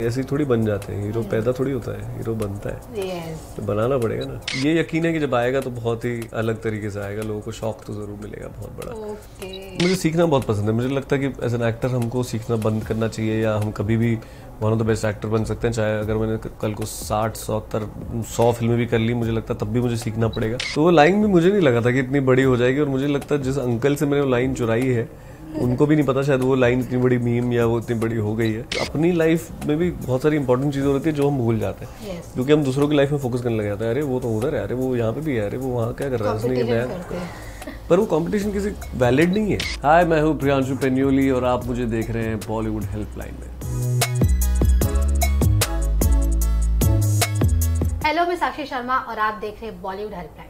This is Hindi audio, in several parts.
ऐसे ही थोड़ी बन जाते हैं, हीरो पैदा थोड़ी होता है, हीरो बनता है। तो बनाना पड़ेगा ना। ये यकीन है कि जब आएगा तो बहुत ही अलग तरीके से आएगा, लोगों को शौक तो जरूर मिलेगा बहुत बड़ा। मुझे सीखना बहुत पसंद है। मुझे लगता है कि एज एन एक्टर हमको सीखना बंद करना चाहिए, या हम कभी भी one of the best actor बन सकते हैं। चाहे अगर मैंने कल को 60, 70, 100 फिल्में भी कर ली, मुझे लगता है तब भी मुझे सीखना पड़ेगा। तो वो लाइन भी मुझे नहीं लगा था कि इतनी बड़ी हो जाएगी, और मुझे लगता है जिस अंकल से मैंने वो लाइन चुराई है उनको भी नहीं पता शायद वो लाइन इतनी बड़ी मीम या वो इतनी बड़ी हो गई है। अपनी लाइफ में भी बहुत सारी इंपॉर्टेंट चीज़ें होती है जो हम भूल जाते हैं, क्योंकि हम दूसरों की लाइफ में फोकस करने लग जाते हैं। अरे वो तो उधर है, अरे वो यहाँ पे भी है, अरे वो वहाँ क्या कर रहा है, उसने ये नया। पर वो कंपटीशन किसी वैलिड नहीं है। हाय, मैं हूँ प्रियांशु पेन्योली और आप मुझे देख रहे हैं बॉलीवुड हेल्पलाइन में। हेलो, मैं साक्षी शर्मा और आप देख रहे हैं बॉलीवुड हेल्पलाइन।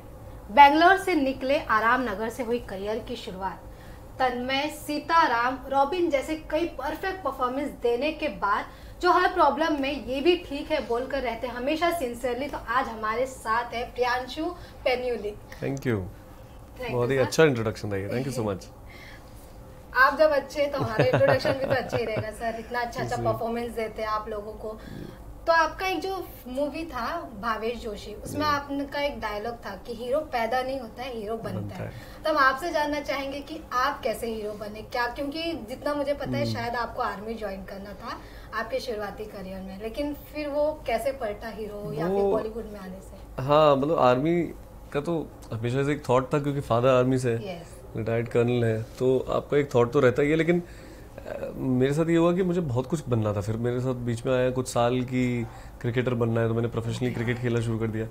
बेंगलोर से निकले आराम नगर से हुई करियर की शुरुआत। तन्मय, सीताराम, रॉबिन जैसे कई परफेक्ट परफॉर्मेंस देने के बाद जो हर प्रॉब्लम में ये भी ठीक है बोलकर रहते हैं हमेशा सिंसियरली, तो आज हमारे साथ है प्रियांशु पेन्योली। थैंक यू, बहुत ही अच्छा इंट्रोडक्शन था ये, थैंक यू सो मच। आप जब अच्छे तो हमारे इंट्रोडक्शन भी तो अच्छा ही रहेगा सर। इतना अच्छा परफॉर्मेंस देते हैं आप लोगों को। तो आपका एक जो मूवी था भावेश जोशी, उसमें आपका एक डायलॉग था कि हीरो पैदा नहीं होता है, हीरो बनता है। तो हम आपसे जानना चाहेंगे कि आप कैसे हीरो बने, क्या, क्योंकि जितना मुझे पता है शायद आपको आर्मी ज्वाइन करना था आपके शुरुआती करियर में, लेकिन फिर वो कैसे पलटा हीरो या फिर बॉलीवुड में आने से? हाँ, मतलब आर्मी का तो हमेशा से एक थॉट था, क्योंकि फादर आर्मी से रिटायर्ड कर्नल है, तो आपका एक थॉट तो रहता ही है। लेकिन मेरे साथ ये हुआ कि मुझे बहुत कुछ बनना था। फिर मेरे साथ बीच में आया कुछ साल की क्रिकेटर बनना है, तो मैंने प्रोफेशनली क्रिकेट खेलना शुरू कर दिया।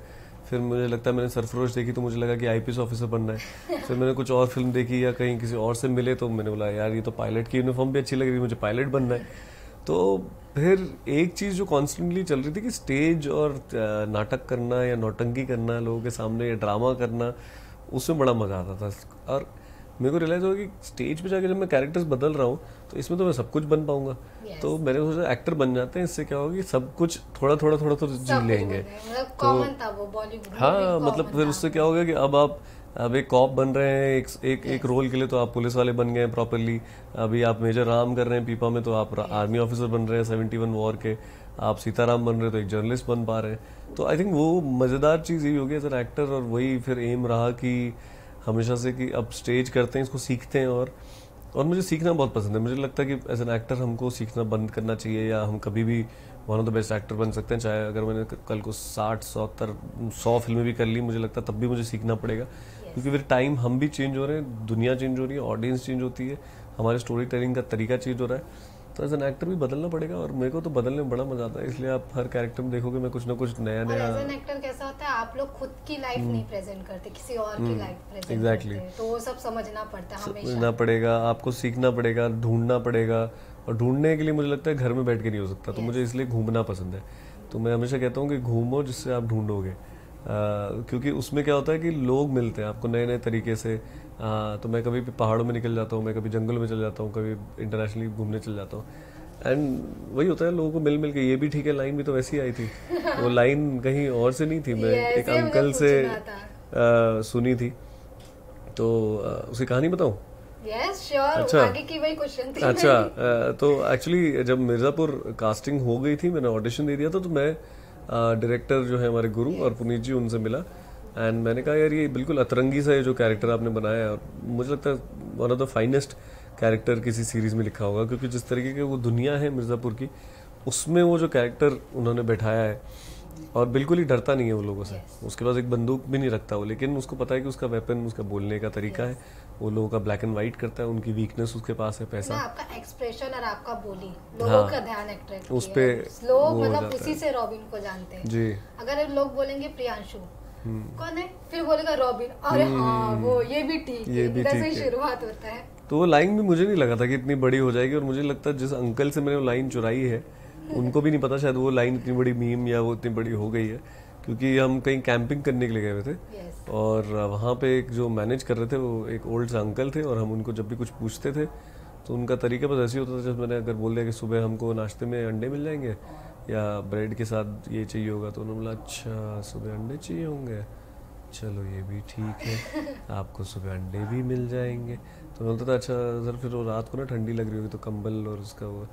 फिर मुझे लगता है मैंने सरफरोश देखी तो मुझे लगा कि आईपीएस ऑफिसर बनना है। फिर मैंने कुछ और फिल्म देखी या कहीं किसी और से मिले तो मैंने बोला यार ये तो पायलट की यूनिफॉर्म भी अच्छी लग रही है, मुझे पायलट बनना है। तो फिर एक चीज़ जो कॉन्स्टेंटली चल रही थी कि स्टेज और नाटक करना या नौटंकी करना लोगों के सामने या ड्रामा करना, उसमें बड़ा मज़ा आता था। और मेरे को रियलाइज हुआ कि स्टेज पे जाके जब मैं कैरेक्टर्स बदल रहा हूँ तो इसमें तो मैं सब कुछ बन पाऊंगा। तो मैंने सोचा एक्टर बन जाते हैं, इससे क्या होगा कि सब कुछ थोड़ा थोड़ा तो जी लेंगे। तो हाँ, मतलब फिर उससे क्या होगा कि अब एक कॉप बन रहे हैं एक रोल के लिए, तो आप पुलिस वाले बन गए प्रॉपरली। अभी आप मेजर राम कर रहे हैं पीपा में, तो आप आर्मी ऑफिसर बन रहे हैं 71 वॉर के। आप सीताराम बन रहे हैं तो एक जर्नलिस्ट बन पा रहे हैं। तो आई थिंक वो मज़ेदार चीज़ यही होगी एज एन एक्टर, और वही फिर एम रहा कि हमेशा से कि अब स्टेज करते हैं, इसको सीखते हैं। और मुझे सीखना बहुत पसंद है। मुझे लगता है कि एज एन एक्टर हमको सीखना बंद करना चाहिए, या हम कभी भी one of the best actor बन सकते हैं। चाहे अगर मैंने कल को 60, 70, 100 फिल्में भी कर ली, मुझे लगता है तब भी मुझे सीखना पड़ेगा, क्योंकि फिर टाइम हम भी चेंज हो रहे हैं, दुनिया चेंज हो रही है, ऑडियंस चेंज होती है, हमारे स्टोरी टेलिंग का तरीका चेंज हो रहा है। तो एज एन एक्टर भी बदलना पड़ेगा, और मेरे को तो बदलने में बड़ा मजा आता है। इसलिए आप हर कैरेक्टर में देखोगे मैं कुछ ना कुछ नया नया। एज एन एक्टर कैसा होता है, आप लोग खुद की लाइफ नहीं प्रेजेंट करते, किसी और की लाइफ प्रेजेंट करते हैं, तो वो सब समझना पड़ता है, हमेशा समझना पड़ेगा, आपको सीखना पड़ेगा, ढूंढना पड़ेगा। और ढूंढने के लिए मुझे लगता है घर में बैठ के नहीं हो सकता। तो मुझे इसलिए घूमना पसंद है। तो मैं हमेशा कहता हूँ कि घूमो जिससे आप ढूंढोगे, क्योंकि उसमें क्या होता है कि लोग मिलते हैं आपको नए नए तरीके से। तो मैं कभी भी पहाड़ों में निकल जाता हूँ, मैं कभी जंगल में चल जाता हूँ, कभी इंटरनेशनली घूमने चल जाता हूँ। एंड वही होता है लोगों को मिल मिल के। ये भी ठीक है, लाइन भी तो वैसी आई थी। वो लाइन कहीं और से नहीं थी, मैं एक अंकल से सुनी थी। तो उसकी कहानी बताऊं? अच्छा, आगे की वही क्वेश्चन थी। अच्छा, तो एक्चुअली जब मिर्जापुर कास्टिंग हो गई थी, मैंने ऑडिशन दे दिया था, तो मैं डायरेक्टर जो है हमारे गुरु और पुनीत जी, उनसे मिला। एंड मैंने कहा यार ये बिल्कुल अतरंगी सा है जो कैरेक्टर आपने बनाया है, और मुझे लगता है one of the finest character किसी सीरीज में लिखा होगा, क्योंकि जिस तरीके की वो दुनिया है मिर्ज़ापुर की, उसमें वो जो कैरेक्टर उन्होंने बैठाया है, और बिल्कुल ही डरता नहीं है वो लोगों से। उसके पास एक बंदूक भी नहीं रखता वो, लेकिन उसको पता है कि उसका वेपन उसका बोलने का तरीका है। वो लोगों का ब्लैक एंड व्हाइट करता है, उनकी वीकनेस उसके पास है पैसा। आपका एक्सप्रेशन और आपका बोली लोगों का ध्यान अट्रैक्ट उस पे लोग मतलब उसी से रॉबिन को जानते हैं जी। अगर लोग बोलेंगे प्रियांशु कौन है, फिर बोलेगा रॉबिन, अरे हाँ वो ये भी ठीक है, इधर से शुरुआत होता है। तो वो लाइन भी मुझे नहीं लगा था कि इतनी बड़ी हो जाएगी, और मुझे लगता है जिस अंकल से मैंने वो लाइन चुराई है उनको भी नहीं पता शायद वो लाइन इतनी बड़ी मीम या वो इतनी बड़ी हो गई है। क्योंकि हम कहीं कैंपिंग करने के लिए गए हुए थे, और वहाँ पे एक जो मैनेज कर रहे थे वो एक ओल्ड से अंकल थे, और हम उनको जब भी कुछ पूछते थे तो उनका तरीका बस ऐसे ही होता था। जब मैंने अगर बोल दिया कि सुबह हमको नाश्ते में अंडे मिल जाएंगे या ब्रेड के साथ ये चाहिए होगा, तो उन्होंने बोला अच्छा सुबह अंडे चाहिए होंगे, चलो ये भी ठीक है, आपको सुबह अंडे भी मिल जाएंगे। तो बोलता था अच्छा सर, फिर वो रात को ना ठंडी लग रही होगी तो कंबल और उसका वो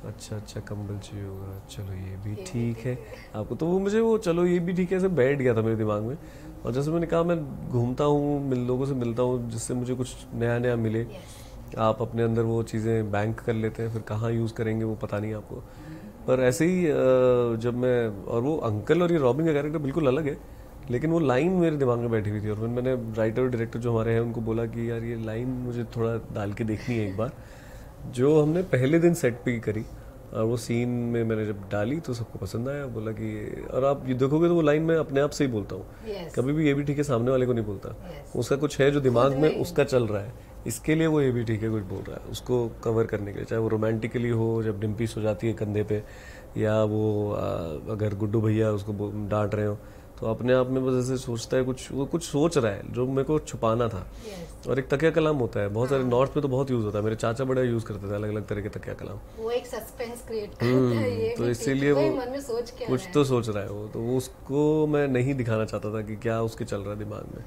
अच्छा कंबल चाहिए होगा, चलो ये भी ठीक है आपको। तो वो मुझे वो चलो ये भी ठीक है ऐसे बैठ गया था मेरे दिमाग में। और जैसे मैंने कहा मैं घूमता हूँ, लोगों से मिलता हूँ, जिससे मुझे कुछ नया नया मिले। आप अपने अंदर वो चीज़ें बैंक कर लेते हैं, फिर कहाँ यूज़ करेंगे वो पता नहीं आपको। पर ऐसे ही जब मैं, और वो अंकल और ये रॉबिन का कैरेक्टर बिल्कुल अलग है, लेकिन वो लाइन मेरे दिमाग में बैठी हुई थी। और फिर मैंने राइटर और डायरेक्टर जो हमारे हैं उनको बोला कि यार ये लाइन मुझे थोड़ा डाल के देखनी है एक बार, जो हमने पहले दिन सेट पे करी। और वो सीन में मैंने जब डाली तो सबको पसंद आया, बोला कि, और आप ये देखोगे तो वो लाइन मैं अपने आप से ही बोलता हूँ। कभी भी ये भी ठीक है सामने वाले को नहीं बोलता। उसका कुछ है जो दिमाग में उसका चल रहा है, इसके लिए वो ये भी ठीक है कुछ बोल रहा है, उसको कवर करने के लिए। चाहे वो रोमांटिकली हो, जब डिम्पी सो जाती है कंधे पे, या वो अगर गुड्डू भैया उसको डांट रहे हो, तो अपने आप में बस ऐसे सोचता है कुछ, वो कुछ सोच रहा है जो मेरे को छुपाना था। और एक तकिया कलाम होता है, बहुत सारे नॉर्थ में तो बहुत यूज होता है, मेरे चाचा बड़ा यूज करते थे अलग अलग तरह के तकिया कलाम। वो एक सस्पेंस क्रिएट करता है, ये तो इसीलिए वो मन में सोच के कुछ तो सोच रहा है वो, तो वो उसको मैं नहीं दिखाना चाहता था कि क्या उसके चल रहा है दिमाग में।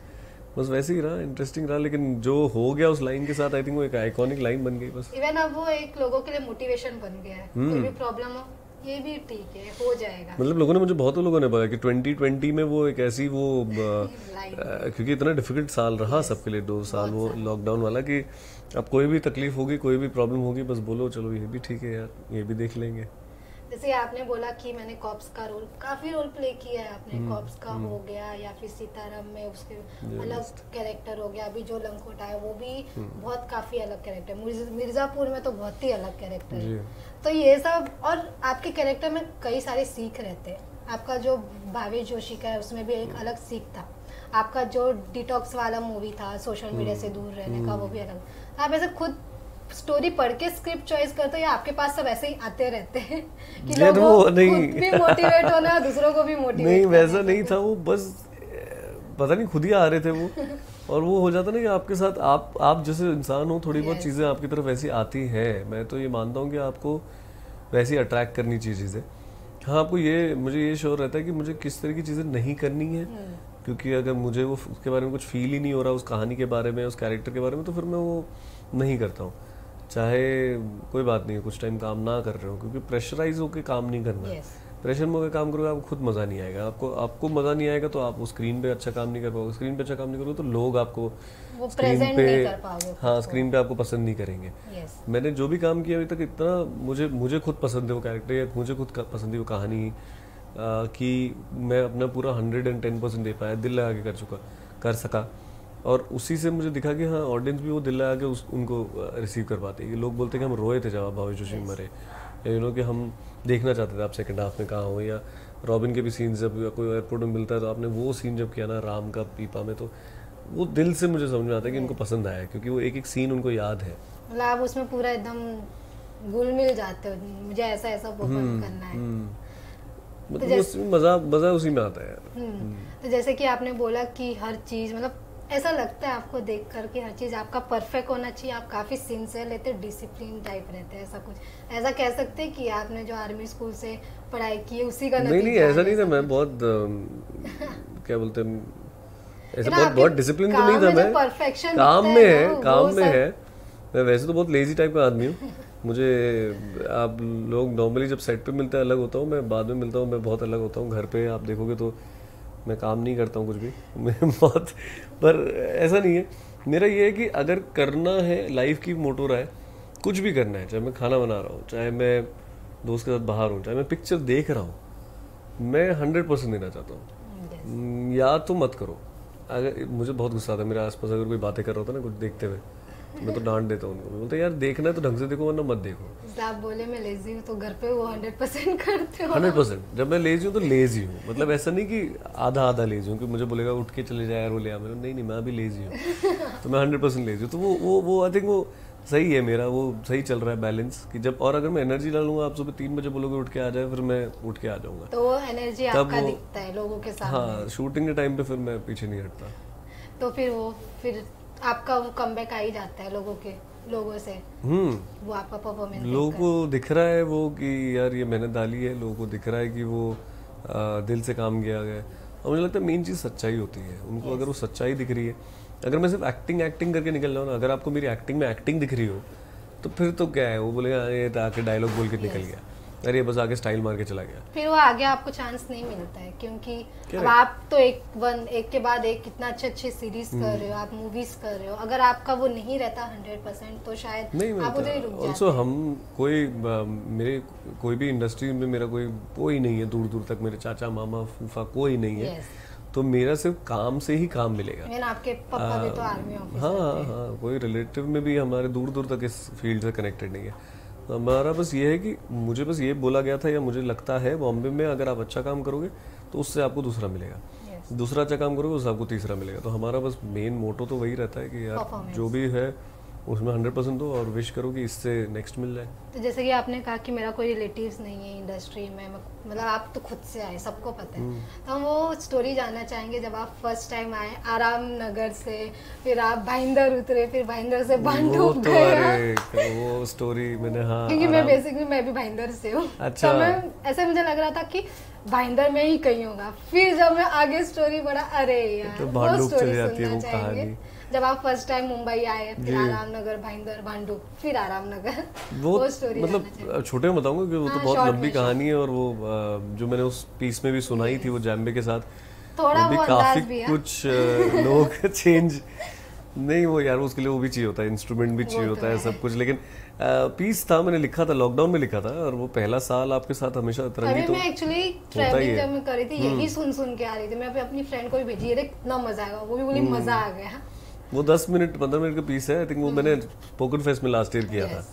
बस वैसे ही रहा, इंटरेस्टिंग रहा, लेकिन जो हो गया उस लाइन के साथ, आई थिंक वो एक आइकॉनिक लाइन बन गई बस। इवन अब वो एक लोगों के लिए मोटिवेशन बन गया है, कोई भी प्रॉब्लम हो ये भी ठीक है, हो जाएगा। मतलब लोगों ने, मुझे बहुत लोगों ने बोला कि 2020 में वो एक ऐसी वो क्योंकि इतना डिफिकल्ट साल रहा सबके लिए 2 साल वो लॉकडाउन वाला, कि अब कोई भी तकलीफ होगी, कोई भी प्रॉब्लम होगी, बस बोलो चलो ये भी ठीक है यार, ये भी देख लेंगे। जैसे आपने बोला कि मैंने कॉप्स का रोल, काफी रोल प्ले किया है आपने। कॉप्स का हो गया, या फिर सीताराम में उसके अलग कैरेक्टर हो गया, अभी जो लंकोटा है वो भी बहुत काफी अलग कैरेक्टर, मिर्जापुर में तो बहुत ही अलग कैरेक्टर है। तो ये सब, और आपके कैरेक्टर में कई सारे सीख रहते हैं। आपका जो भावेश जोशी का है उसमें भी एक अलग सीख था। आपका जो डिटॉक्स वाला मूवी था, सोशल मीडिया से दूर रहने का, वो भी अलग। आप ऐसे खुद स्टोरी पढ़ के स्क्रिप्ट चॉइस करते हो, या आपके पास सब ऐसे ही आते रहते हैं कि लोग खुद भी मोटिवेट होना, दूसरों को भी मोटिवेट? नहीं, वैसा नहीं था, वो बस पता नहीं खुद ही आ रहे थे वो। और वो हो जाता ना कि आपके साथ आप जैसे इंसान हो, थोड़ी बहुत चीज़ें आपकी तरफ वैसी आती है। मैं तो ये मानता हूँ कि आपको वैसे ही अट्रैक्ट करनी चाहिए चीज़ें। हाँ, आपको ये, मुझे ये श्योर रहता है कि मुझे किस तरह की चीज़ें नहीं करनी है, क्योंकि अगर मुझे वो उसके बारे में कुछ फील ही नहीं हो रहा, उस कहानी के बारे में, उस कैरेक्टर के बारे में, तो फिर मैं वो नहीं करता हूँ। चाहे कोई बात नहीं है कुछ टाइम काम ना कर रहे हो, क्योंकि प्रेशराइज होकर काम नहीं करना है। प्रेशर में होकर काम करोगे आपको खुद मज़ा नहीं आएगा। आपको मज़ा नहीं आएगा तो आप वो स्क्रीन पे अच्छा काम नहीं कर पाओगे। स्क्रीन पे अच्छा काम नहीं करोगे तो लोग आपको स्क्रीन पे, हाँ, स्क्रीन पे आपको पसंद नहीं करेंगे। मैंने जो भी काम किया अभी तक, इतना मुझे खुद पसंद है वो कैरेक्टर, या मुझे खुद पसंद है वो कहानी, कि मैं अपना पूरा 110% दे पाया, दिल लगा के कर सका। और उसी से मुझे दिखा कि हाँ, ऑडियंस भी वो दिल लगा के उनको रिसीव कर पाती है। लोग बोलते हैं कि हम रोए थे जब आप भावेश जोशी मरे, कि हम देखना चाहते थे आप सेकंड हाफ में कहाँ हो। या रॉबिन के भी सीन जब कोई एयरपोर्ट में मिलता है, तो आपने वो सीन जब किया ना राम का पीपा में, तो वो दिल से मुझे समझ में आता है कि इनको पसंद आया, क्योंकि वो एक एक सीन उनको याद है। मतलब आप उसमें पूरा एकदम घुल मिल जाते हो, मुझे ऐसा परफॉर्म करना है। मतलब मजा उसी में आता है। तो जैसे कि आपने बोला कि हर चीज, मतलब ऐसा लगता है आपको देख कर कि हर चीज आपका परफेक्ट होना चाहिए, आप काफी सिंसियर लेते, डिसिप्लिन टाइप रहते हैं, ऐसा कुछ ऐसा कह सकते हैं कि आपने जो आर्मी स्कूल से पढ़ाई की है उसी का नतीजा? नहीं, ऐसा नहीं था। मैं बहुत क्या बोलते हैं, ऐसे बहुत डिसिप्लिन तो नहीं था। मैं काम में है। मैं वैसे तो बहुत लेजी टाइप का आदमी हूँ। मुझे, आप लोग नॉर्मली जब सेट पे मिलते हैं अलग होता हूँ, मैं बाद में मिलता हूँ मैं बहुत अलग होता हूँ। घर पे आप देखोगे तो मैं काम नहीं करता हूँ कुछ भी, मैं बहुत, पर ऐसा नहीं है। मेरा ये है कि अगर करना है, लाइफ की मोटो रहा है, कुछ भी करना है, चाहे मैं खाना बना रहा हूँ, चाहे मैं दोस्त के साथ बाहर हूँ, चाहे मैं पिक्चर देख रहा हूँ, मैं 100% देना चाहता हूँ। या तो मत करो। अगर मुझे बहुत गुस्सा आता है, मेरे आसपास अगर कोई बातें कर रहा होता है ना कुछ देखते हुए, मैं तो डांट देता हूँ उनको। बोलते यार देखना है तो ढंग से देखो, वरना मत देखो। आप बोले मैं लेजी हूँ, तो घर पे वो 100% करते हो? 100%। जब मैं लेजी हूँ तो लेजी हूँ, मतलब ऐसा नहीं कि आधा लेजी हूँ कि मुझे बोलेगा उठ के चले जाए यार वो ले आ, मेरा नहीं, मैं अभी लेजी हूँ, तो मैं 100% लेजी हूँ। तो वो आई थिंक वो सही है मेरा, वो सही चल रहा है बैलेंस। कि जब, और अगर मैं एनर्जी डालूंगा, आप सुबह 3 बजे बोलोगे उठ के आ जाए, फिर मैं उठ के आ जाऊंगा, तो वो एनर्जी आपका दिखता है लोगों के सामने। हाँ, शूटिंग के टाइम पे फिर मैं पीछे नहीं हटता। तो फिर आपका वो कमबैक आ ही जाता है लोगों से। वो आपका परफॉर्मेंस लोगों को दिख रहा है वो कि यार ये मेहनत डाली है, लोगों को दिख रहा है कि वो दिल से काम किया गया। और मुझे लगता है मेन चीज़ सच्चाई होती है उनको। अगर वो सच्चाई दिख रही है, अगर मैं सिर्फ एक्टिंग करके निकल रहा हूँ ना, अगर आपको मेरी एक्टिंग में एक्टिंग दिख रही हो, तो फिर तो क्या है, वो बोलेगा ये तो आके डायलॉग बोल के निकल गया, अरे ये बस आगे स्टाइल मार के चला गया। फिर वो आगे आपको चांस नहीं मिलता है, क्योंकि अब आप तो एक के बाद एक कितना अच्छे सीरीज कर रहे हो, आप मूवीज कर रहे हो, अगर आपका वो नहीं रहता 100% तो शायद नहीं आप उधर ही रुक जाते। ऑल्सो हम मेरे कोई भी इंडस्ट्री में मेरा कोई नहीं है दूर दूर तक, मेरे चाचा मामा फूफा कोई नहीं है, तो मेरा सिर्फ काम से ही काम मिलेगा। आपके पापा भी तो आर्मी ऑफिसर हाँ हाँ, कोई रिलेटिव में भी हमारे दूर दूर तक इस फील्ड से कनेक्टेड नहीं है। तो हमारा बस ये है कि मुझे बस ये बोला गया था, या मुझे लगता है बॉम्बे में अगर आप अच्छा काम करोगे तो उससे आपको दूसरा मिलेगा, दूसरा अच्छा काम करोगे उससे आपको तीसरा मिलेगा। तो हमारा बस मेन मोटो तो वही रहता है कि यार जो भी है उसमें 100% दो और विश करो कि इससे नेक्स्ट मिल जाए। तो जैसे कि आपने कहा कि मेरा कोई रिलेटिव्स नहीं है इंडस्ट्री में, मतलब आप तो खुद से आए, सबको पता है, तो हम वो स्टोरी जानना चाहेंगे जब आप फर्स्ट टाइम आए आराम नगर से, फिर आप भाईंदर उतरे, फिर भाईंदर से भांडुप गए। वो स्टोरी मैंने, हाँ, क्योंकि मैं भी भाईंदर से हूँ। अच्छा। तो मैं ऐसे मुझे लग रहा था कि भाईंदर में ही कहीं होगा, फिर जब मैं आगे स्टोरी बढ़ा, अरे यार तो भांडुप चली जाती है वो कहानी। जब आप फर्स्ट टाइम मुंबई आए, फिर आरामनगर, भाईंदर, भांडुप, फिर आरामनगर, वो स्टोरी मतलब छोटे में बताऊंगा कि वो तो बहुत लंबी कहानी है, और वो जो मैंने उस पीस में भी सुनाई थी वो जैम्बे के साथ, थोड़ा वो भी काफी कुछ लोग चेंज नहीं, वो यार उसके लिए वो भी चाहिए होता है, इंस्ट्रूमेंट भी चाहिए होता है, सब कुछ। लेकिन पीस था, मैंने लिखा था, लॉकडाउन में लिखा था, और वो पहला साल आपके साथ हमेशा तरंगी तो मैं एक्चुअली ट्रैवलिंग जब मैं कर रही थी यही सुन के आ रही थी, मैं अपनी फ्रेंड को भी भेजी, अरे कितना मजा आएगा, वो भी बोली मजा आ गया। वो 10 मिनट 15 मिनट का पीस है, आई थिंक वो मैंने स्पोकन फेस्ट में लास्ट ईयर किया था,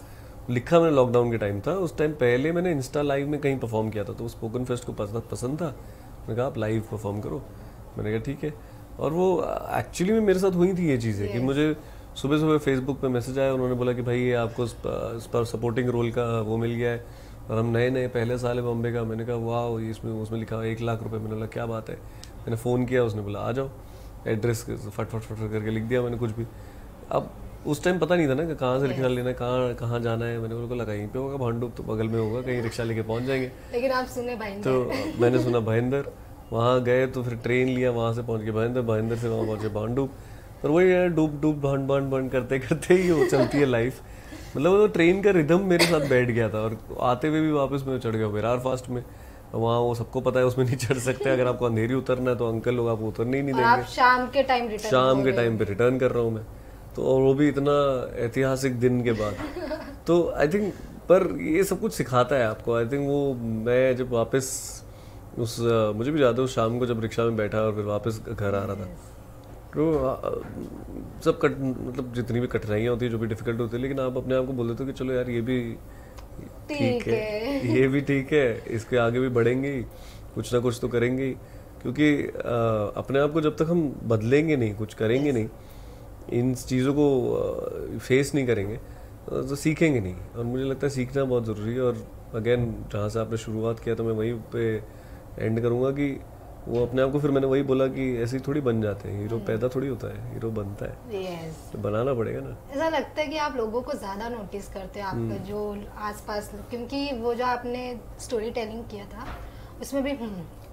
लिखा मैंने लॉकडाउन के टाइम था, उस टाइम पहले मैंने इंस्टा लाइव में कहीं परफॉर्म किया था, तो वो स्पोकन फेस्ट को पसंद था, मैंने कहा आप लाइव परफॉर्म करो, मैंने कहा ठीक है। और वो एक्चुअली में मेरे साथ हुई थी ये चीज़ें कि मुझे सुबह सुबह फेसबुक पे मैसेज आया, उन्होंने बोला कि भाई ये आपको इस पर सपोर्टिंग रोल का वो मिल गया है, और हम नए पहले साल है बॉम्बे का। मैंने कहा वाह, इसमें उसमें लिखा 1 लाख रुपए। मैंने बोला क्या बात है, मैंने फ़ोन किया, उसने बोला आ जाओ, एड्रेस फट करके लिख दिया मैंने कुछ भी। अब उस टाइम पता नहीं था ना कि कहाँ से रिक्शा लेना है, कहाँ जाना है, मैंने बोला कहीं पे होगा भांडुप, तो बगल में होगा, कहीं रिक्शा लेके पहुँच जाएंगे। लेकिन आप सुने भाईंदर, तो मैंने सुना भाईंदर, वहाँ गए तो फिर ट्रेन लिया, वहाँ से पहुँच के भाईंदर से वहाँ पहुँचे भांडुप, और वही यार डूब भांड करते करते ही वो चलती है लाइफ। मतलब वो ट्रेन का रिदम मेरे साथ बैठ गया था, और आते हुए भी वापस मैं चढ़ गया विरार फास्ट में, वहाँ वो सबको पता है उसमें नहीं चढ़ सकते, अगर आपको अंधेरी उतरना है तो अंकल लोग आपको उतरने ही नहीं देंगे। आप शाम के टाइम पे रिटर्न कर रहा हूँ मैं, तो और वो भी इतना ऐतिहासिक दिन के बाद। तो आई थिंक पर ये सब कुछ सिखाता है आपको। आई थिंक वो मैं जब वापस मुझे भी याद है उस शाम को जब रिक्शा में बैठा और फिर वापस घर आ रहा था, तो सब मतलब जितनी भी कठिनाइयाँ होती है, जो भी डिफिकल्ट होती है, लेकिन आप अपने आप को बोल देते हो कि चलो यार ये भी ठीक है, ये भी ठीक है, इसके आगे भी बढ़ेंगे, कुछ ना कुछ तो करेंगे, क्योंकि अपने आप को जब तक हम बदलेंगे नहीं, कुछ करेंगे नहीं, इन चीज़ों को फेस नहीं करेंगे तो सीखेंगे नहीं। और मुझे लगता है सीखना बहुत ज़रूरी है। और अगेन जहाँ से आपने शुरुआत किया तो मैं वहीं पे एंड करूँगा कि वो अपने आप को, फिर मैंने वही बोला कि ऐसे ही थोड़ी बन जाते हैं, हीरो पैदा थोड़ी होता है, हीरो बनता है। तो बनाना पड़ेगा ना। ऐसा लगता है कि आप लोगों को ज्यादा नोटिस करते हैं, आपका जो आसपास, क्योंकि वो जो आपने स्टोरी टेलिंग किया था उसमें भी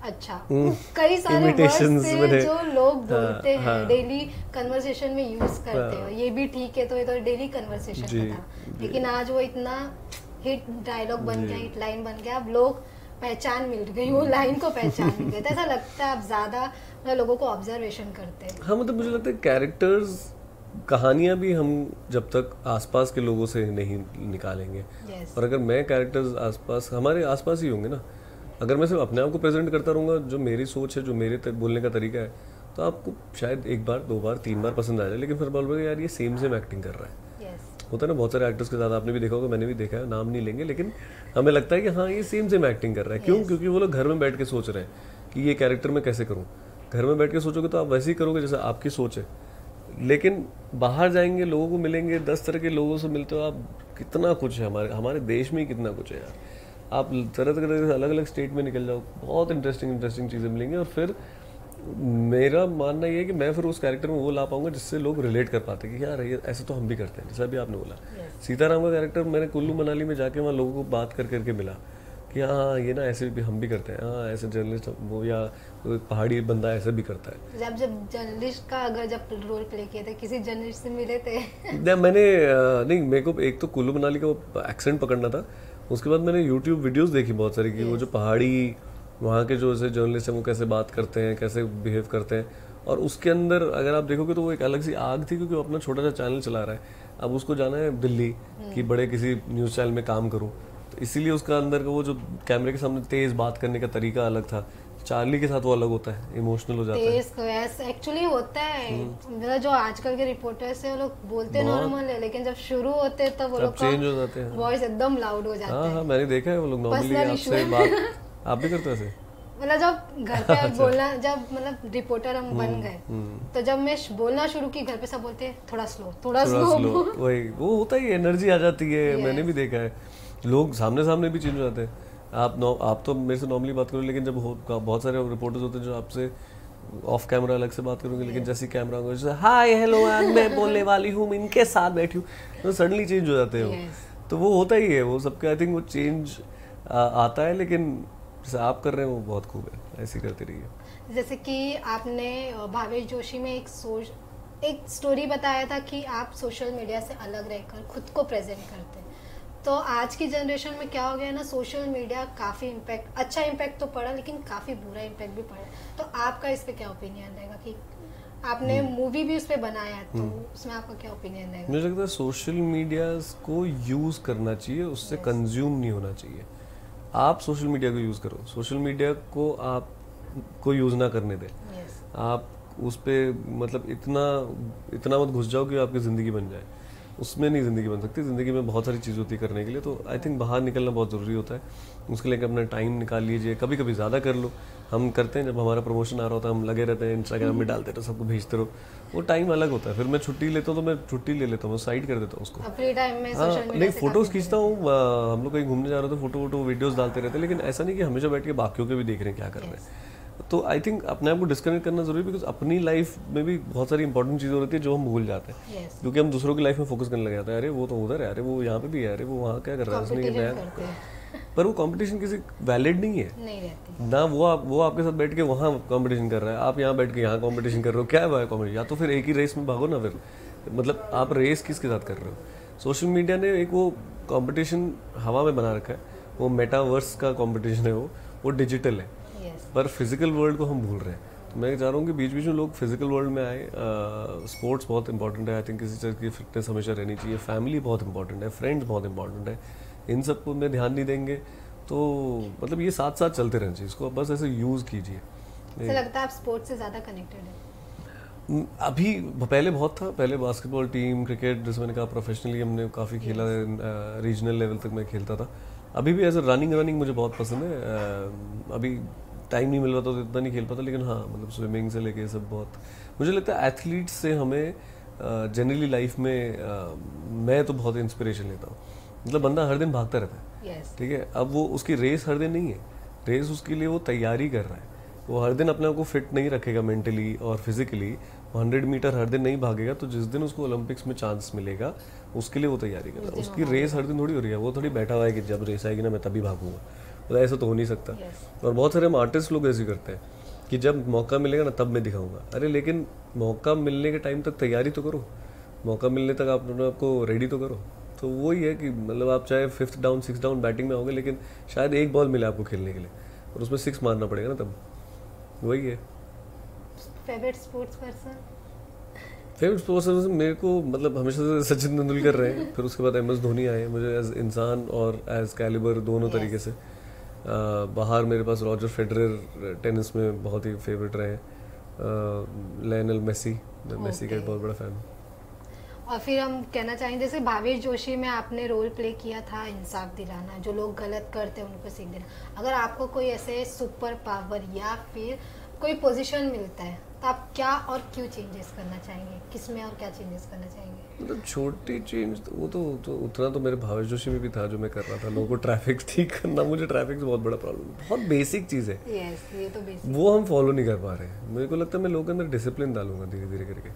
अच्छा कई सारे वर्ड्स थे जो लोग बोलते हैं, डेली कन्वर्सेशन में यूज करते हैं, ये भी ठीक है, तो ये तो डेली कन्वर्सेशन का था, लेकिन आज वो इतना हिट डायलॉग बन गया, हिट लाइन बन गया, अब लोग पहचान मिल गई, वो लाइन को पहचान मिल गई। तो ऐसा लगता है आप ज्यादा लोगों को ऑब्जर्वेशन करते हैं। हाँ, मतलब मुझे लगता है कैरेक्टर्स, कहानियां भी हम जब तक आसपास के लोगों से नहीं निकालेंगे, और अगर मैं कैरेक्टर्स आसपास, हमारे आसपास ही होंगे ना, अगर मैं सिर्फ अपने आप को प्रेजेंट करता रहूँगा, जो मेरी सोच है, जो मेरे तक बोलने का तरीका है, तो आपको शायद 1 बार 2 बार 3 बार पसंद आ जाए, लेकिन फिर बोलोगे यार ये सेम एक्टिंग कर रहा है। होता है ना बहुत सारे एक्टर्स के साथ, आपने भी देखा होगा, मैंने भी देखा है, नाम नहीं लेंगे, लेकिन हमें लगता है कि हाँ ये सेम एक्टिंग कर रहा है। क्यों? क्योंकि वो लोग घर में बैठ के सोच रहे हैं कि ये कैरेक्टर मैं कैसे करूँ। घर में बैठ के सोचोगे तो आप वैसे ही करोगे जैसे आपकी सोच है, लेकिन बाहर जाएंगे, लोगों को मिलेंगे, 10 तरह के लोगों से मिलते हो आप, कितना कुछ है हमारे देश में ही कितना कुछ है यार। आप तरह तरह से अलग अलग स्टेट में निकल जाओ, बहुत इंटरेस्टिंग चीज़ें मिलेंगी, और फिर मेरा मानना ये है कि मैं फिर उस कैरेक्टर में वो ला पाऊंगा जिससे लोग रिलेट कर पाते कि यार ये ऐसे तो हम भी करते हैं। जैसा भी आपने बोला, सीताराम का कैरेक्टर मैंने कुल्लू मनाली में जाके वहाँ लोगों को बात कर करके मिला कि हाँ ये ना ऐसे भी हम भी करते हैं, हाँ ऐसे जर्नलिस्ट वो या कोई पहाड़ी बंदा ऐसे भी करता है। जब जर्नलिस्ट का अगर जब रोल प्ले किया था, किसी जर्नलिस्ट से मिले थे? मैंने नहीं, मेरे को एक तो कुल्लू मनाली का वो एक्सेंट पकड़ना था, उसके बाद मैंने यूट्यूब वीडियोस देखी बहुत सारी कि वो जो पहाड़ी वहाँ के जो ऐसे जर्नलिस्ट हैं वो कैसे बात करते हैं, कैसे बिहेव करते हैं। और उसके अंदर अगर आप देखोगे तो वो एक अलग सी आग थी, क्योंकि वो अपना छोटा सा चैनल चला रहा है। अब उसको जाना है दिल्ली कि बड़े किसी न्यूज़ चैनल में काम करूँ, तो इसीलिए उसका अंदर का वो जो कैमरे के सामने तेज बात करने का तरीका अलग था। चार्ली के साथ वो अलग होता है, इमोशनल हो जाता है। तेज तो एक्चुअली होता है, मेरा जो आजकल के रिपोर्टर्स है वो लोग बोलते नॉर्मल है, लेकिन जब शुरू होते हैं तब वो लोग चेंज हो जाते हैं, वॉइस एकदम लाउड हो जाता है। हाँ मैंने देखा है वो लोग नॉर्मली आपसे बात आप भी करते हो ऐसे? मतलब जब घर पे बोलना, जब मतलब रिपोर्टर हम बन गए तो जब मैं बोलना शुरू की घर पे सब बोलते हैं थोड़ा स्लो। वही वो होता ही, एनर्जी आ जाती है। मैंने भी देखा है, लोग सामने सामने भी चेंज हो जाते हैं। आप तो मेरे से नॉर्मली बात करो, लेकिन जब बहुत सारे रिपोर्टर्स होते हैं जो आपसे ऑफ कैमरा अलग से बात करोगे, लेकिन जैसे कैमरा होगा जैसे हाय हेलो मैं बोलने वाली हूँ, इनके साथ बैठी हूँ, तो सडनली चेंज हो जाते हो। तो वो होता ही है, वो सबके आई थिंक वो चेंज आता है। लेकिन जैसे आप कर रहे हैं वो बहुत खूब है, ऐसे करते रहिए। जैसे कि आपने भावेश जोशी में एक स्टोरी बताया था कि आप सोशल मीडिया से अलग रहकर खुद को प्रेजेंट करते हैं। तो आज की जनरेशन में क्या हो गया है ना, सोशल मीडिया काफ़ी अच्छा इम्पैक्ट तो पड़ा, लेकिन काफ़ी बुरा इम्पैक्ट भी पड़ा। तो आपका इस पे क्या ओपिनियन रहेगा कि आपने मूवी भी उस पे बनाया है, तो उसमें आपका क्या ओपिनियन रहेगा? मुझे लगता है सोशल मीडिया को यूज़ करना चाहिए, उससे कंज्यूम नहीं होना चाहिए। आप सोशल मीडिया को यूज़ करो, सोशल मीडिया को आप को यूज़ ना करने दें। आप उस पर मतलब इतना मत घुस जाओ कि आपकी ज़िंदगी बन जाए, उसमें नहीं ज़िंदगी बन सकती। ज़िंदगी में बहुत सारी चीज़ होती है करने के लिए, तो आई थिंक बाहर निकलना बहुत ज़रूरी होता है। उसके लिए अपना टाइम निकाल लीजिए, कभी कभी ज़्यादा कर लो। हम करते हैं, जब हमारा प्रमोशन आ रहा होता है हम लगे रहते हैं, इंस्टाग्राम में डालते रहो, सबको भेजते रहो, वो टाइम अलग होता है। फिर मैं छुट्टी लेता हूँ तो मैं छुट्टी ले लेता हूँ, साइड कर देता हूँ उसको। अपने टाइम में हाँ नहीं, फोटोज़ खींचता हूँ। हम लोग कहीं घूमने जा रहे हो तो फोटो वीडियोज़ डालते रहते हैं, लेकिन ऐसा नहीं कि हमेशा बैठ के बाकियों के भी देख रहे हैं क्या कर रहे हैं। तो आई थिंक अपने आप को डिस्कनेक्ट करना जरूरी है, बिकॉज अपनी लाइफ में भी बहुत सारी इंपॉर्टेंट चीज़ें होती है जो हम भूल जाते हैं, क्योंकि हम दूसरों की लाइफ में फोकस करने लग जाते हैं। अरे वो तो उधर है, अरे वो यहाँ पे भी है, अरे वो वहाँ क्या कर रहा है, उसने नया। पर वो कंपटीशन किसी वैलिड नहीं है ना। वो आपके साथ बैठ के वहाँ कंपटीशन कर रहा है, आप यहाँ बैठ के यहाँ कंपटीशन कर रहे हो, क्या है कॉम्पिटिशन? या तो फिर एक ही रेस में भागो ना, फिर मतलब आप रेस किसके साथ कर रहे हो? सोशल मीडिया ने एक वो कंपटीशन हवा में बना रखा है, वो मेटावर्स का कंपटीशन है, वो डिजिटल है, पर फिजिकल वर्ल्ड को हम भूल रहे हैं। तो मैं चाह रहा हूँ कि बीच बीच में लोग फिजिकल वर्ल्ड में आए। स्पोर्ट्स बहुत इंपॉर्टेंट है, आई थिंक किसी चीज़ की फिटनेस हमेशा रहनी चाहिए। फैमिली बहुत इंपॉर्टेंट है, फ्रेंड्स बहुत इंपॉर्टेंट है। इन सब को में ध्यान नहीं देंगे तो मतलब ये साथ साथ चलते रहना चाहिए, इसको बस ऐसे यूज़ कीजिए। मुझे लगता है आप स्पोर्ट्स से ज़्यादा कनेक्टेड है अभी। पहले बहुत था, पहले बास्केटबॉल टीम, क्रिकेट, जैसे मैंने कहा प्रोफेशनली हमने काफ़ी खेला है, रीजनल लेवल तक मैं खेलता था। अभी भी ऐसे रनिंग मुझे बहुत पसंद है। अभी टाइम नहीं मिल रहा था तो इतना नहीं खेल पाता, लेकिन हाँ मतलब स्विमिंग से लेके सब बहुत मुझे लगता है एथलीट्स से हमें जनरली लाइफ में मैं तो बहुत इंस्पिरेशन लेता हूँ। मतलब बंदा हर दिन भागता रहता है, ठीक है। अब वो उसकी रेस हर दिन नहीं है, रेस उसके लिए वो तैयारी कर रहा है। वो हर दिन अपने आप को फिट नहीं रखेगा मेंटली और फिजिकली, 100 मीटर हर दिन नहीं भागेगा, तो जिस दिन उसको ओलंपिक्स में चांस मिलेगा उसके लिए वो तैयारी कर रहा है। उसकी रेस हर दिन थोड़ी हो रही है, वो थोड़ी बैठा हुआ है कि जब रेस आएगी ना मैं तभी भागूंगा, तो ऐसा तो हो नहीं सकता। और बहुत सारे हम आर्टिस्ट लोग ऐसे करते हैं कि जब मौका मिलेगा ना तब मैं दिखाऊंगा। अरे लेकिन मौका मिलने के टाइम तक तैयारी तो करो, मौका मिलने तक आप अपने आपको रेडी तो करो। तो वही है कि मतलब आप चाहे 5th down 6th down batting में होगे, लेकिन शायद एक बॉल मिले आपको खेलने के लिए और उसमें 6 मारना पड़ेगा ना, तब वही है। Favourite sports person? Favourite sports person मेरे को मतलब हमेशा से सचिन तेंदुलकर रहे हैं, फिर उसके बाद MS धोनी आए। मुझे एज इंसान और एज कैलिबर दोनों तरीके से। बाहर मेरे पास रॉजर फेडरर टेनिस में बहुत ही फेवरेट रहे। लायनल मेसी का एक बहुत बड़ा फैन। और फिर हम कहना चाहेंगे जैसे भावेश जोशी में आपने रोल प्ले किया था इंसाफ दिलाना, जो लोग गलत करते हैं उनको सीख देना। अगर आपको कोई ऐसे सुपर पावर या फिर कोई पोजीशन मिलता है तो आप क्या और क्यों चेंजेस करना चाहेंगे, किसमें और क्या चेंजेस करना चाहेंगे? मतलब छोटी चेंज तो वो तो उतना तो मेरे भावेश जोशी में भी था जो मैं कर रहा था, लोगों को ट्रैफिक ठीक करना। मुझे ट्रैफिक से बहुत बड़ा प्रॉब्लम है, बहुत बेसिक चीज़ है। ये तो बेसिक, वो हम फॉलो नहीं कर पा रहे हैं। मेरे को लगता है मैं लोगों के अंदर डिसिप्लिन डालूंगा धीरे धीरे करके,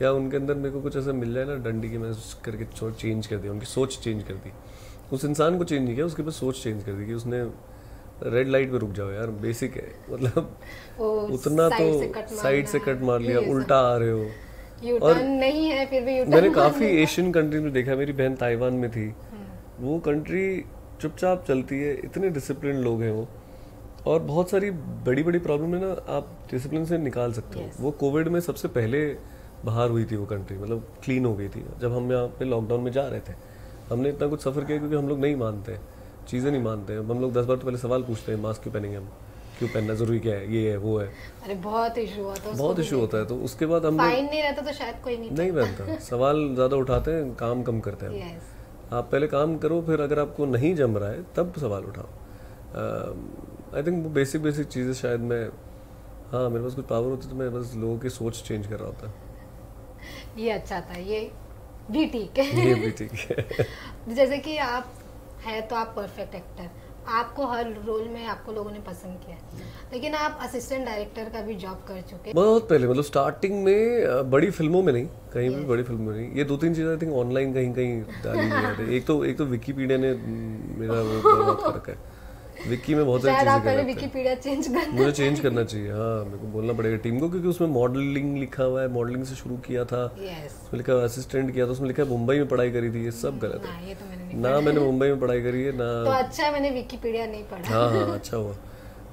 या उनके अंदर मेरे को कुछ ऐसा मिल जाए ना डंडी की, मैं करके चेंज कर दिया, उनकी सोच चेंज कर दी। उस इंसान को चेंज नहीं किया, उसके पास सोच चेंज कर दी कि उसने रेड लाइट पे रुक जाओ यार, बेसिक है मतलब वो उतना साइड से कट मार लिया, उल्टा आ रहे हो। यू टर्न नहीं है फिर भी यू टर्न। मैंने काफी एशियन कंट्री में देखा, मेरी बहन ताइवान में थी, वो कंट्री चुपचाप चलती है, इतने डिसिप्लिन लोग हैं वो, और बहुत सारी बड़ी बड़ी प्रॉब्लम है ना आप डिसिप्लिन से निकाल सकते हो। वो कोविड में सबसे पहले बाहर हुई थी वो कंट्री, मतलब क्लीन हो गई थी जब हम यहाँ पे लॉकडाउन में जा रहे थे। हमने इतना कुछ सफ़र किया क्योंकि हम लोग नहीं मानते, चीज़ें नहीं मानते। हम लोग 10 बार तो पहले सवाल पूछते हैं, मास्क क्यों पहनेंगे हम, क्यों पहनना जरूरी, क्या है, ये है वो है। अरे बहुत इशू होता है, बहुत इशू होता है। तो उसके बाद हम फाइन नहीं रहता तो शायद कोई नहीं पहनता। सवाल ज़्यादा उठाते हैं, काम कम करते हैं। आप पहले काम करो, फिर अगर आपको नहीं जम रहा है तब सवाल उठाओ। आई थिंक वो बेसिक चीज़ें शायद मैं, हाँ मेरे पास कुछ पावर होती तो मैं बस लोगों की सोच चेंज कर रहा होता। ये अच्छा था, ये भी ठीक है। ये भी ठीक है। जैसे कि आप है तो आप परफेक्ट एक्टर, आपको हर रोल में आपको लोगों ने पसंद किया, लेकिन आप असिस्टेंट डायरेक्टर का भी जॉब कर चुके। बहुत पहले, मतलब स्टार्टिंग में, बड़ी फिल्मों में नहीं, कहीं भी बड़ी फिल्मों में नहीं। ये 2-3 चीज़ें आई थिंक ऑनलाइन कहीं डाली हुई है। एक तो विकीपीडिया ने मेरा वो बहुत फर्क है। विकी में बहुत सारी चीजें पहले विकीपीडिया चेंज करना, मुझे चेंज करना चाहिए। हाँ मेरे को बोलना पड़ेगा टीम को, क्योंकि उसमें मॉडलिंग लिखा हुआ है, मॉडलिंग से शुरू किया था। उसमें लिखा असिस्टेंट किया था, उसमें लिखा है मुंबई में पढ़ाई करी थी। ये सब गलत है। ये तो मैंने ना मैंने मुंबई में पढ़ाई करी है ना। तो अच्छा मैंने विकीपीडिया नहीं पढ़ा। हाँ अच्छा हुआ।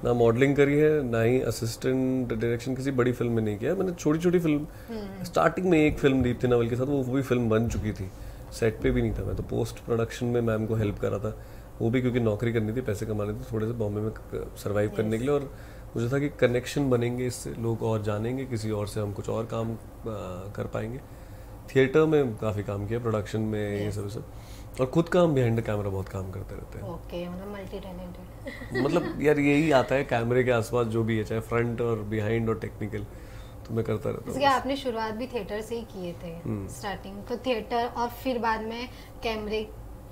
ना मॉडलिंग करी है, ना ही असिस्टेंट डायरेक्शन किसी बड़ी फिल्म में नहीं किया। मैंने छोटी छोटी फिल्म, स्टार्टिंग में एक फिल्म दीप्ति नवल के साथ, वो भी फिल्म बन चुकी थी, सेट पे भी नहीं था मैं, तो पोस्ट प्रोडक्शन में मैम को हेल्प करा था। वो भी क्योंकि नौकरी करनी थी, पैसे कमाने थे थोड़े से बॉम्बे में सरवाइव करने के लिए, और मुझे था कि कनेक्शन बनेंगे, इससे लोग और जानेंगे, किसी और से हम कुछ और काम कर पाएंगे। थिएटर में काफ़ी काम किया, प्रोडक्शन में ये सब, और खुद का हम बिहाइंड द कैमरा बहुत काम करते रहते हैं। ओके, मतलब मल्टी टैलेंटेड। मतलब यार यही आता है कैमरे के आसपास जो भी है, चाहे फ्रंट और बिहाइंड और टेक्निकल, तो मैं करता रहता हूँ। आपने शुरुआत भी थिएटर से ही किए थे, स्टार्टिंग तो थिएटर, और फिर बाद में कैमरे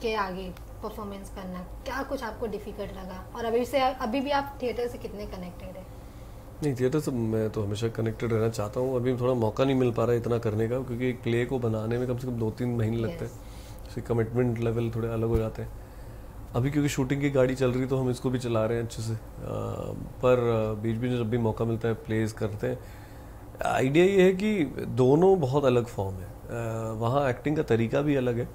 के आगे परफॉर्मेंस करना, क्या कुछ आपको डिफिकल्ट लगा? और अभी भी आप थिएटर से कितने कनेक्टेड है? नहीं, थिएटर से मैं तो हमेशा कनेक्टेड रहना चाहता हूँ। अभी थोड़ा मौका नहीं मिल पा रहा है इतना करने का, क्योंकि एक प्ले को बनाने में कम से कम 2-3 महीने लगते हैं, इसके कमिटमेंट लेवल थोड़े अलग हो जाते हैं। अभी क्योंकि शूटिंग की गाड़ी चल रही, तो हम इसको भी चला रहे हैं अच्छे से, पर बीच बीच में जब भी मौका मिलता है प्लेज करते हैं। आइडिया ये है कि दोनों बहुत अलग फॉर्म है। वहाँ एक्टिंग का तरीका भी अलग है,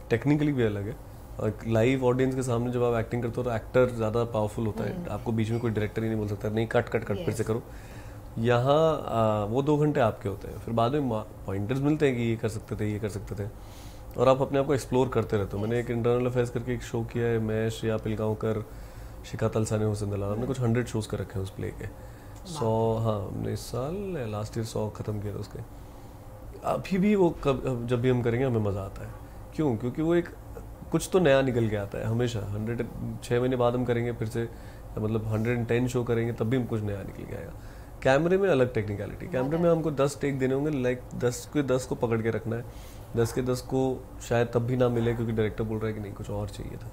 टेक्निकली भी अलग है, और लाइव ऑडियंस के सामने जब आप एक्टिंग करते हो तो एक्टर ज़्यादा पावरफुल होता है। आपको बीच में कोई डायरेक्टर ही नहीं बोल सकता नहीं कट फिर से करो। यहाँ वो 2 घंटे आपके होते हैं, फिर बाद में पॉइंटर्स मिलते हैं कि ये कर सकते थे, ये कर सकते थे, और आप अपने आप को एक्सप्लोर करते रहते हो। मैंने एक इंटरनल अफेयर्स करके एक शो किया है, मैं, श्रेया पिलगांवकर, शिखा तलसाने, हुसैन दलाल, हमने कुछ 100 शोज़ कर रखे हैं उस प्ले के। 100, हाँ हमने इस साल लास्ट ईयर 100 ख़त्म किया था उसके। अभी भी वो जब भी हम करेंगे हमें मज़ा आता है। क्यों? क्योंकि वो एक कुछ तो नया निकल के आता है हमेशा। 6 महीने बाद हम करेंगे फिर से, मतलब 110 शो करेंगे तब भी हम कुछ नया निकल के आएगा। कैमरे में अलग टेक्निकलिटी, कैमरे में हमको 10 टेक देने होंगे, लाइक 10 के 10 को पकड़ के रखना है, 10 के 10 को शायद तब भी ना मिले क्योंकि डायरेक्टर बोल रहा है कि नहीं कुछ और चाहिए था,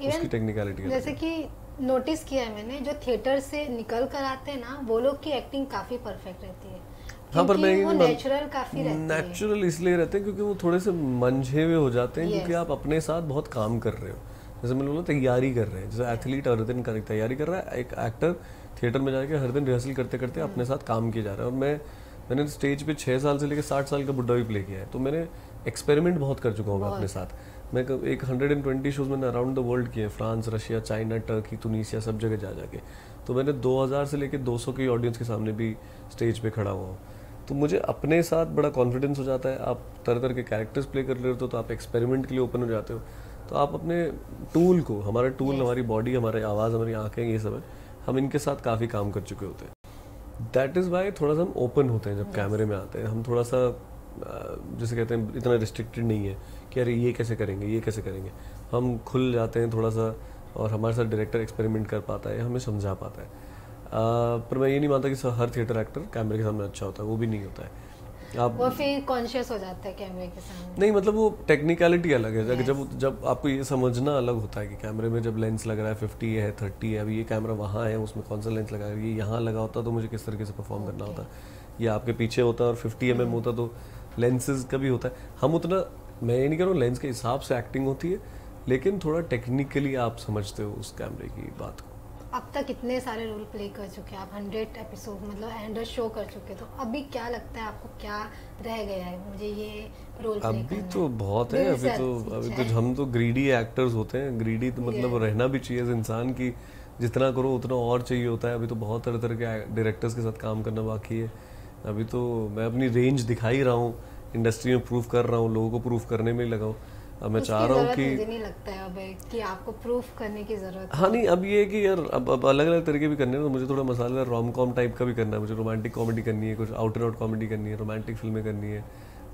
उसकी टेक्निकलिटी। जैसे कि नोटिस किया है मैंने, जो थिएटर से निकल कर आते हैं ना, वो लोग की एक्टिंग काफी परफेक्ट रहती है। हाँ, पर मैं वो नेचुरल काफी रहती है। नेचुरल इसलिए रहते हैं क्योंकि वो थोड़े से मंझे हुए हो जाते हैं, क्योंकि आप अपने साथ बहुत काम कर रहे हो। जैसे मैंने बोला तैयारी कर रहे हैं, जैसे एथलीट हर दिन तैयारी कर रहा है, एक एक्टर थिएटर में जाके हर दिन रिहर्सल करते करते अपने साथ काम किया जा रहा है। और मैंने स्टेज पे 6 साल से लेकर 60 साल का बुड्ढा भी प्ले किया है, तो मैंने एक्सपेरिमेंट बहुत कर चुका हूँ अपने साथ। मैं एक 120 शोज मैंने अराउंड द वर्ल्ड किए, फ्रांस, रशिया, चाइना, टर्की, तुनीसिया, सब जगह जा जाके। तो मैंने 2000 से लेकर 200 की ऑडियंस के सामने भी स्टेज पे खड़ा हुआ हूँ, तो मुझे अपने साथ बड़ा कॉन्फिडेंस हो जाता है। आप तरह तरह के कैरेक्टर्स प्ले कर रहे हो तो आप एक्सपेरिमेंट के लिए ओपन हो जाते हो। तो आप अपने टूल को, हमारा टूल हमारी बॉडी, हमारी आवाज़, हमारी आंखें, ये सब है, हम इनके साथ काफ़ी काम कर चुके होते हैं। दैट इज़ वाई थोड़ा सा हम ओपन होते हैं जब कैमरे में आते हैं। हम थोड़ा सा जैसे कहते हैं इतना रिस्ट्रिक्टेड नहीं है कि अरे ये कैसे करेंगे, ये कैसे करेंगे। हम खुल जाते हैं थोड़ा सा, और हमारे साथ डायरेक्टर एक्सपेरिमेंट कर पाता है, हमें समझा पाता है। पर मैं ये नहीं मानता कि हर थिएटर एक्टर कैमरे के सामने अच्छा होता है, वो भी नहीं होता है। आप वो फिर कॉन्शियस हो जाता है कैमरे के सामने। नहीं, मतलब वो टेक्निकलिटी अलग है। जब आपको ये समझना अलग होता है कि कैमरे में जब लेंस लग रहा है 50 है, 30 है, अभी ये कैमरा वहाँ है, उसमें कौन सा लेंस लगा है, ये यहाँ लगा होता तो मुझे किस तरीके से परफॉर्म करना होता, ये आपके पीछे होता और 50 mm होता तो लेंसेज का भी होता है। हम उतना, मैं ये नहीं कह रहा हूँ लेंस के हिसाब से एक्टिंग होती है, लेकिन थोड़ा टेक्निकली आप समझते हो उस कैमरे की बात को। अब तक इतने सारे रोल प्ले कर चुके हैं आप, 100 एपिसोड मतलब 100 शो कर चुके हैं, तो अभी क्या लगता है आपको, क्या रह गया है मुझे ये रोल प्ले अभी करना तो बहुत है, अभी तो हम तो ग्रीडी एक्टर्स होते हैं, ग्रीडी तो मतलब रहना भी चाहिए इंसान की, जितना करो उतना और चाहिए होता है। अभी तो बहुत तरह तरह के डायरेक्टर्स के साथ काम करना बाकी है। अभी तो मैं अपनी रेंज दिखा ही रहा हूँ, इंडस्ट्री में प्रूफ कर रहा हूँ, लोगों को प्रूफ करने में ही लगा हूँ। अब मैं चाह रहा हूँ कि मुझे नहीं लगता है अब कि आपको प्रूफ करने की जरूरत है। हाँ नहीं, अब ये है कि यार अब अलग अलग तरीके भी करने हैं, तो मुझे थोड़ा मसालेदार रोम कॉम टाइप का भी करना है, मुझे रोमांटिक कॉमेडी करनी है, कुछ आउट एंड आउट कॉमेडी करनी है, रोमांटिक फिल्में करनी है,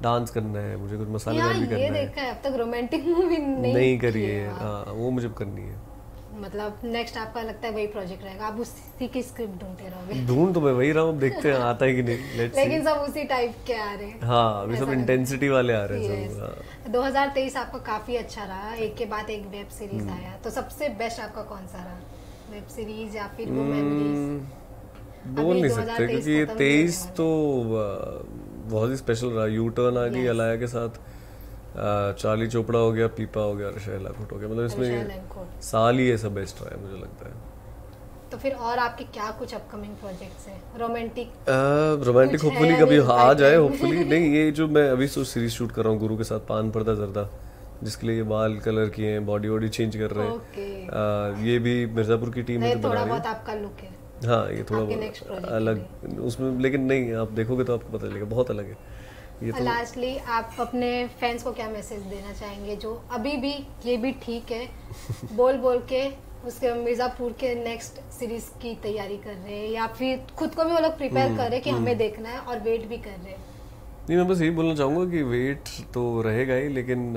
डांस करना है, मुझे कुछ मसालेदार भी करना है। देखा है अब तक रोमांटिक मूवी नहीं करी है, हाँ वो मुझे करनी है। मतलब नेक्स्ट आपका लगता है वही प्रोजेक्ट रहेगा, आप उसी की स्क्रिप्ट ढूंढते रहोगे? ढूंढ तो मैं वही रहा हूँ, देखते हैं आता है कि नहीं, लेट्स सी। लेकिन सब उसी टाइप के आ रहे हैं। हाँ अभी सब इंटेंसिटी वाले आ रहे हैं सब। 2023 आपका काफी अच्छा रहा, एक के बाद एक वेब सीरीज आया, तो सबसे बेस्ट आपका कौन सा रहा, वेब सीरीज या फिर वो मेमोरीज? बोल नहीं सकते क्योंकि 23 तो बहुत ही स्पेशल रहा। यू टर्न आ गई अलाया के साथ, चार्ली चोपड़ा हो गया, पीपा हो गया, रशायला खोट हो गया, मतलब इसमें साल ही ऐसा बेस्ट रहा है मुझे लगता है। तो फिर और आपके क्या कुछ अपकमिंग प्रोजेक्ट्स हैं? रोमांटिक होपफुली कभी आ जाए, होपफुली नहीं। ये जो मैं अभी तो सीरीज शूट कर रहा हूँ गुरु के साथ, पान पर्दा जर्दा, जिसके लिए ये बाल कलर किए हैं, बॉडी वॉडी चेंज कर रहे हैं। ये भी मिर्जापुर की टीम है जो बना रही है। आपका लुक है, हाँ ये थोड़ा बहुत अलग उसमें, लेकिन नहीं आप देखोगे तो आपको पता चलेगा बहुत अलग है ये तो। लास्टली आप अपने फैंस को क्या मैसेज देना चाहेंगे जो अभी भी ये भी ठीक है बोल बोल के उसके मिर्जापुर के नेक्स्ट सीरीज की तैयारी कर रहे हैं, या फिर खुद को भी वो लोग प्रिपेयर कर रहे हैं कि हमें देखना है और वेट भी कर रहे हैं? नहीं, मैं बस यही बोलना चाहूँगा कि वेट तो रहेगा ही, लेकिन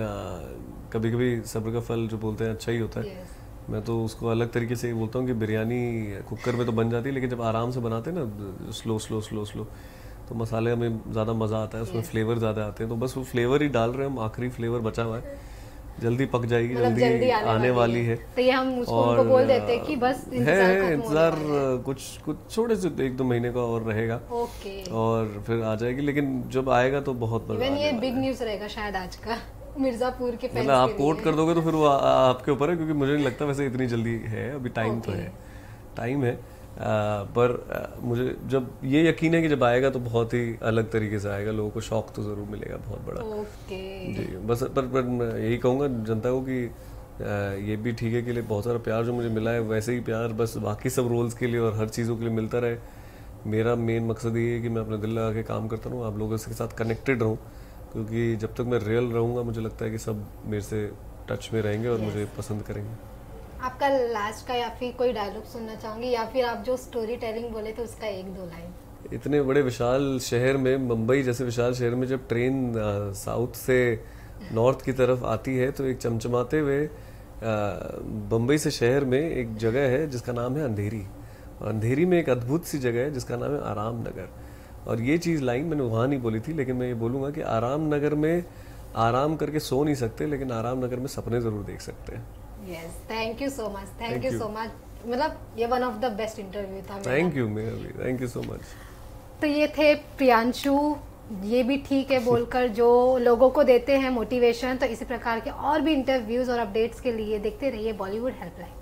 कभी कभी सब्र का फल जो बोलते हैं अच्छा ही होता है। मैं तो उसको अलग तरीके से बोलता हूँ कि बिरयानी कुकर में तो बन जाती है, लेकिन जब आराम से बनाते हैं ना, स्लो स्लो स्लो स्लो, तो मसाले में ज़्यादा मज़ा आता है, उसमें फ्लेवर ज़्यादा आते हैं। तो बस वो फ्लेवर ही डाल रहे हैं हम, आखिरी फ्लेवर बचा हुआ है, जल्दी पक जाएगी, जल्दी आने वाली है। तो ये हम उनको बोल देते हैं कि बस इंतजार कुछ छोटे से 1-2 महीने का और रहेगा, और फिर आ जाएगी। लेकिन जब आएगा तो बहुत मजा आएगा। ये बिग न्यूज़ रहेगा शायद आज का मिर्जापुर के फैंस। मतलब आप कोट कर दोगे तो फिर वो आपके ऊपर है, क्योंकि मुझे नहीं लगता वैसे इतनी जल्दी है, अभी टाइम तो है, टाइम है। पर मुझे जब ये यकीन है कि जब आएगा तो बहुत ही अलग तरीके से आएगा, लोगों को शौक तो जरूर मिलेगा बहुत बड़ा। जी बस पर मैं यही कहूँगा जनता को कि ये भी ठीक है के लिए बहुत सारा प्यार जो मुझे मिला है, वैसे ही प्यार बस बाकी सब रोल्स के लिए और हर चीज़ों के लिए मिलता रहे। मेरा मेन मकसद ये है कि मैं अपना दिल लगा के काम करता रहूँ, आप लोगों के साथ कनेक्टेड रहूँ, क्योंकि जब तक मैं रियल रहूँगा मुझे लगता है कि सब मेरे से टच में रहेंगे और मुझे पसंद करेंगे। आपका लास्ट का या फिर कोई डायलॉग सुनना चाहूंगी, या फिर आप जो स्टोरी टेलिंग बोले थे उसका 1-2 लाइन? इतने बड़े विशाल शहर में, मुंबई जैसे विशाल शहर में, जब ट्रेन साउथ से नॉर्थ की तरफ आती है तो एक चमचमाते हुए मुंबई से शहर में एक जगह है जिसका नाम है अंधेरी, और अंधेरी में एक अद्भुत सी जगह है जिसका नाम है आराम नगर। और ये चीज़ लाइन मैंने वहाँ नहीं बोली थी, लेकिन मैं ये बोलूँगा कि आराम नगर में आराम करके सो नहीं सकते, लेकिन आराम नगर में सपने ज़रूर देख सकते हैं। Yes, thank you so much, thank you so much। मतलब ये one of the best interview था। थैंक यू मेरा भी, थैंक यू सो मच। तो ये थे प्रियांशु, ये भी ठीक है बोलकर जो लोगों को देते हैं मोटिवेशन। तो इसी प्रकार के और भी इंटरव्यूज और अपडेट्स के लिए देखते रहिए बॉलीवुड हेल्पलाइन।